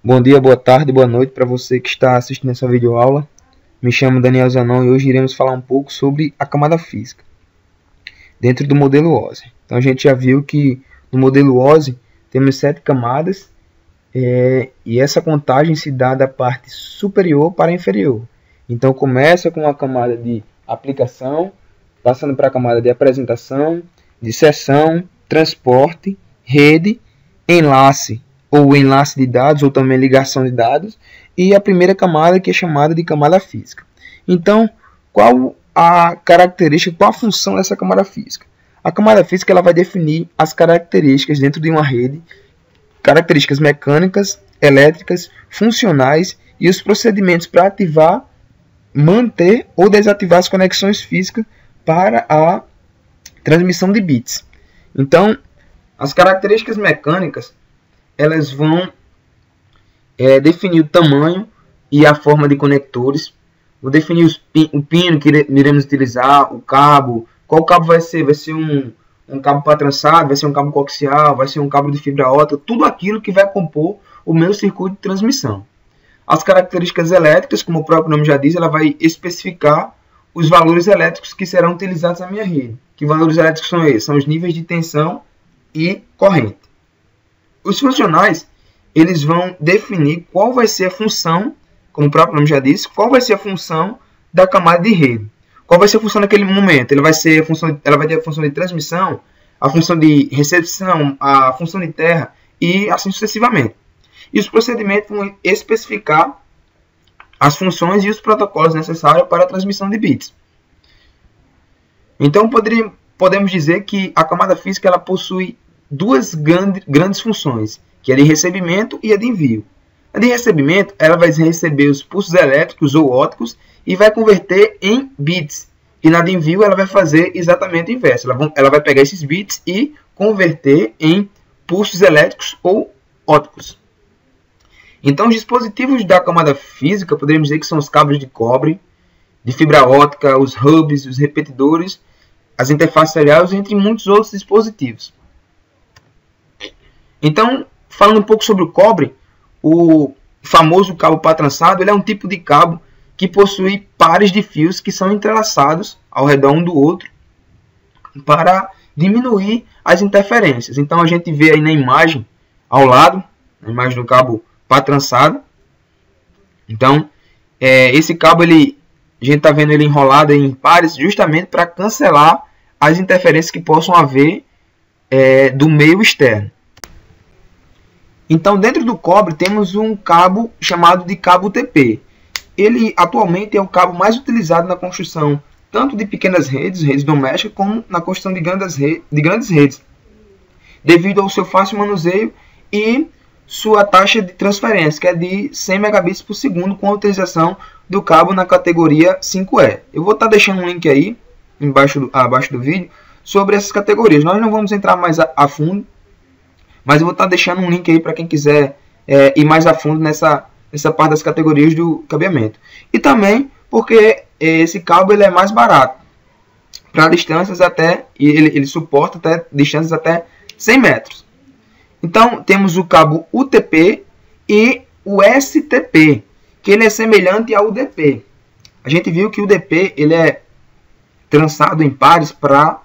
Bom dia, boa tarde, boa noite para você que está assistindo essa videoaula. Me chamo Daniel Zanon e hoje iremos falar um pouco sobre a camada física dentro do modelo OSI. Então a gente já viu que no modelo OSI temos 7 camadas e essa contagem se dá da parte superior para a inferior. Então começa com a camada de aplicação, passando para a camada de apresentação, de seção, transporte, rede, enlace ou enlace de dados, ou também ligação de dados, e a primeira camada, que é chamada de camada física. Então, qual a característica, qual a função dessa camada física? A camada física ela vai definir as características dentro de uma rede, características mecânicas, elétricas, funcionais e os procedimentos para ativar, manter ou desativar as conexões físicas para a transmissão de bits. Então, as características mecânicas elas vão definir o tamanho e a forma de conectores, vou definir o pino que iremos utilizar, o cabo, qual cabo vai ser um cabo para trançado, vai ser um cabo coaxial, vai ser um cabo de fibra ótica, tudo aquilo que vai compor o meu circuito de transmissão. As características elétricas, como o próprio nome já diz, ela vai especificar os valores elétricos que serão utilizados na minha rede. Que valores elétricos são esses? São os níveis de tensão e corrente. Os funcionais, eles vão definir qual vai ser a função, como o próprio nome já disse, qual vai ser a função da camada de rede. Qual vai ser a função naquele momento? Ela vai ter a função de transmissão, a função de recepção, a função de terra e assim sucessivamente. E os procedimentos vão especificar as funções e os protocolos necessários para a transmissão de bits. Então, podemos dizer que a camada física ela possui duas grandes funções, que é a de recebimento e a de envio. A de recebimento, ela vai receber os pulsos elétricos ou ópticos e vai converter em bits. E na de envio, ela vai fazer exatamente o inverso. Ela vai pegar esses bits e converter em pulsos elétricos ou ópticos. Então, os dispositivos da camada física, poderíamos dizer que são os cabos de cobre, de fibra óptica, os hubs, os repetidores, as interfaces seriais, entre muitos outros dispositivos. Então, falando um pouco sobre o cobre, o famoso cabo para trançado, ele é um tipo de cabo que possui pares de fios que são entrelaçados ao redor um do outro para diminuir as interferências. Então, a gente vê aí na imagem, ao lado, na imagem do cabo para trançado. Então, esse cabo, a gente está vendo ele enrolado em pares justamente para cancelar as interferências que possam haver do meio externo. Então, dentro do cobre, temos um cabo chamado de cabo UTP. Ele, atualmente, é o cabo mais utilizado na construção tanto de pequenas redes domésticas, como na construção de grandes redes, devido ao seu fácil manuseio e sua taxa de transferência, que é de 100 megabits por segundo, com a utilização do cabo na categoria 5E. Eu vou estar deixando um link aí, abaixo do vídeo, sobre essas categorias. Nós não vamos entrar mais a fundo, mas eu vou estar deixando um link aí para quem quiser ir mais a fundo nessa parte das categorias do cabeamento. E também porque esse cabo ele é mais barato. Para distâncias ele suporta até distâncias até 100 metros. Então temos o cabo UTP e o STP, que ele é semelhante ao UDP. A gente viu que o UDP ele é trançado em pares para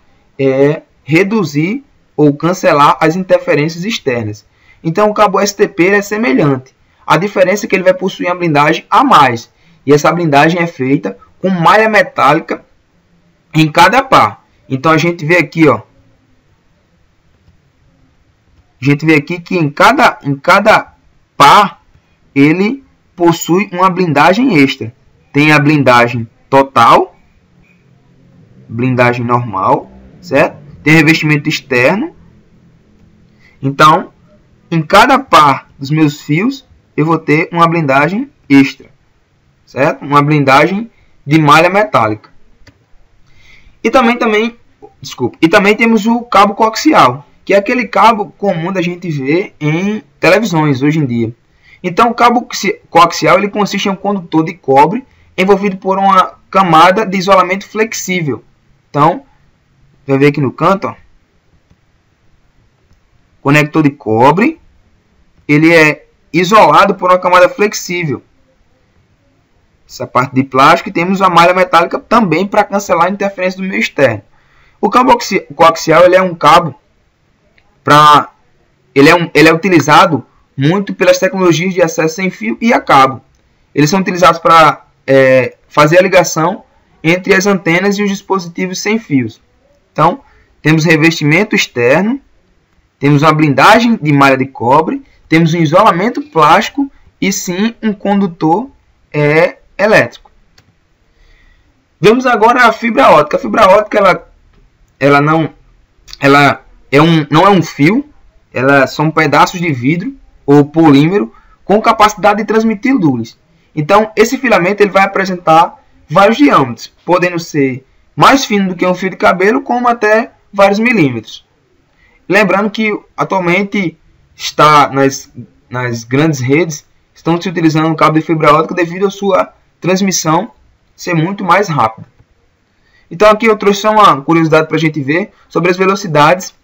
reduzir ou cancelar as interferências externas. Então o cabo STP é semelhante. A diferença é que ele vai possuir uma blindagem a mais. E essa blindagem é feita com malha metálica em cada par. Então a gente vê aqui, ó. A gente vê aqui que em cada par ele possui uma blindagem extra. Tem a blindagem total, blindagem normal, certo? Tem revestimento externo. Então, em cada par dos meus fios, eu vou ter uma blindagem extra, certo? Uma blindagem de malha metálica. E também temos o cabo coaxial, que é aquele cabo comum da gente ver em televisões hoje em dia. Então, o cabo coaxial ele consiste em um condutor de cobre envolvido por uma camada de isolamento flexível. Então, vai ver aqui no canto, ó, conector de cobre, ele é isolado por uma camada flexível. Essa parte de plástico, e temos a malha metálica também para cancelar a interferência do meio externo. O cabo coaxial ele é um cabo ele é utilizado muito pelas tecnologias de acesso sem fio e a cabo. Eles são utilizados para fazer a ligação entre as antenas e os dispositivos sem fios. Então, temos revestimento externo, temos uma blindagem de malha de cobre, temos um isolamento plástico e sim um condutor elétrico. Vemos agora a fibra ótica. A fibra ótica não é um fio, são pedaços de vidro ou polímero com capacidade de transmitir luz. Então, esse filamento ele vai apresentar vários diâmetros, podendo ser mais fino do que um fio de cabelo, como até vários milímetros. Lembrando que atualmente está nas grandes redes, estão se utilizando o cabo de fibra ótica devido à sua transmissão ser muito mais rápida. Então aqui eu trouxe só uma curiosidade para a gente ver sobre as velocidades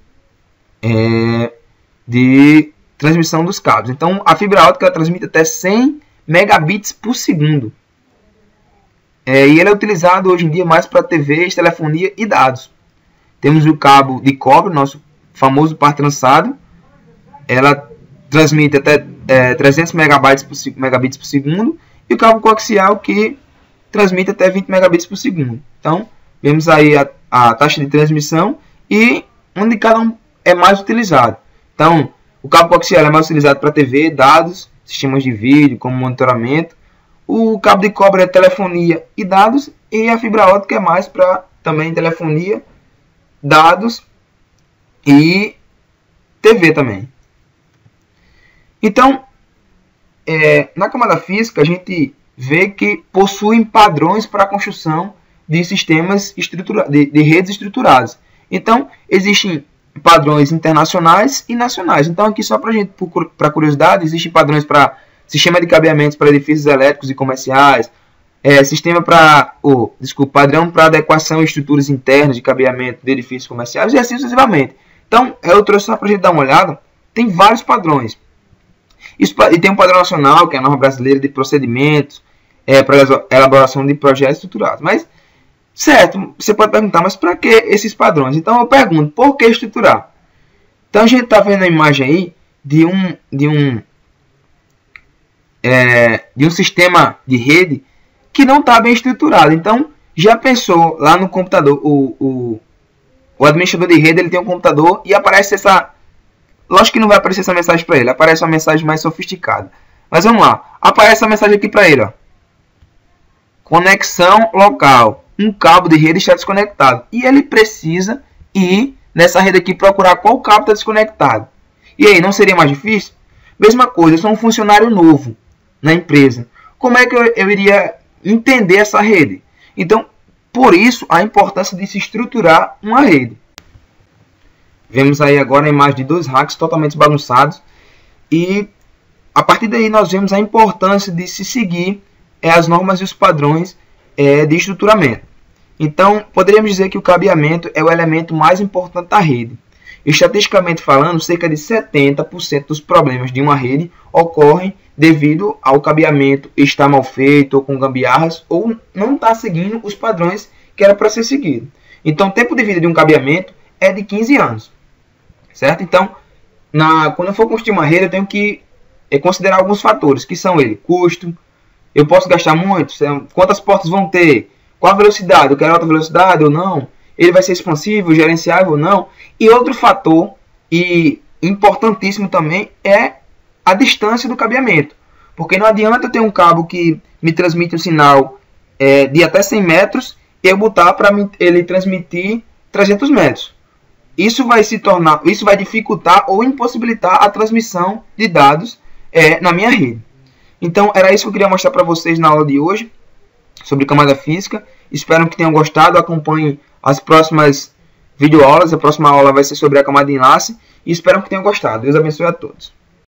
de transmissão dos cabos. Então a fibra ótica ela transmite até 100 megabits por segundo. E ele é utilizado hoje em dia mais para TVs, telefonia e dados. Temos o cabo de cobre, nosso famoso par trançado. Ela transmite até 300 megabits por segundo. E o cabo coaxial que transmite até 20 megabits por segundo. Então, vemos aí a taxa de transmissão e onde cada um é mais utilizado. Então, o cabo coaxial é mais utilizado para TV, dados, sistemas de vídeo, como monitoramento. O cabo de cobre é telefonia e dados. E a fibra ótica é mais para também telefonia, dados e TV também. Então, na camada física, a gente vê que possuem padrões para a construção de sistemas de redes estruturadas. Então, existem padrões internacionais e nacionais. Então, aqui só para curiosidade, existem padrões para sistema de cabeamentos para edifícios elétricos e comerciais, padrão para adequação em estruturas internas de cabeamento de edifícios comerciais e assim sucessivamente. Então, eu trouxe só para a gente dar uma olhada. Tem vários padrões. E tem um padrão nacional, que é a norma brasileira de procedimentos para elaboração de projetos estruturados. Mas, certo, você pode perguntar, mas para que esses padrões? Então eu pergunto, por que estruturar? Então a gente está vendo a imagem aí de um sistema de rede que não está bem estruturado. Então, já pensou lá no computador, o administrador de rede ele tem um computador e aparece essa... Lógico que não vai aparecer essa mensagem para ele, aparece uma mensagem mais sofisticada. Mas vamos lá, aparece a mensagem aqui para ele, ó. Conexão local, um cabo de rede está desconectado. E ele precisa ir nessa rede aqui procurar qual cabo está desconectado. E aí, não seria mais difícil? Mesma coisa, eu sou um funcionário novo na empresa. Como é que eu iria entender essa rede? Então, por isso, a importância de se estruturar uma rede. Vemos aí agora a imagem de dois racks totalmente bagunçados. E a partir daí nós vemos a importância de se seguir as normas e os padrões de estruturamento. Então, poderíamos dizer que o cabeamento é o elemento mais importante da rede. Estatisticamente falando, cerca de 70% dos problemas de uma rede ocorrem devido ao cabeamento estar mal feito, ou com gambiarras, ou não estar seguindo os padrões que era para ser seguido. Então, o tempo de vida de um cabeamento é de 15 anos. Certo? Então, quando eu for construir uma rede, eu tenho que considerar alguns fatores, que são custo, eu posso gastar muito, quantas portas vão ter, qual a velocidade, eu quero alta velocidade ou não, ele vai ser expansível, gerenciável ou não. E outro fator, e importantíssimo também, é a distância do cabeamento. Porque não adianta eu ter um cabo que me transmite um sinal de até 100 metros e eu botar para ele transmitir 300 metros. Isso vai dificultar ou impossibilitar a transmissão de dados na minha rede. Então, era isso que eu queria mostrar para vocês na aula de hoje, sobre camada física. Espero que tenham gostado. Acompanhem as próximas videoaulas. A próxima aula vai ser sobre a camada de enlace. E espero que tenham gostado. Deus abençoe a todos.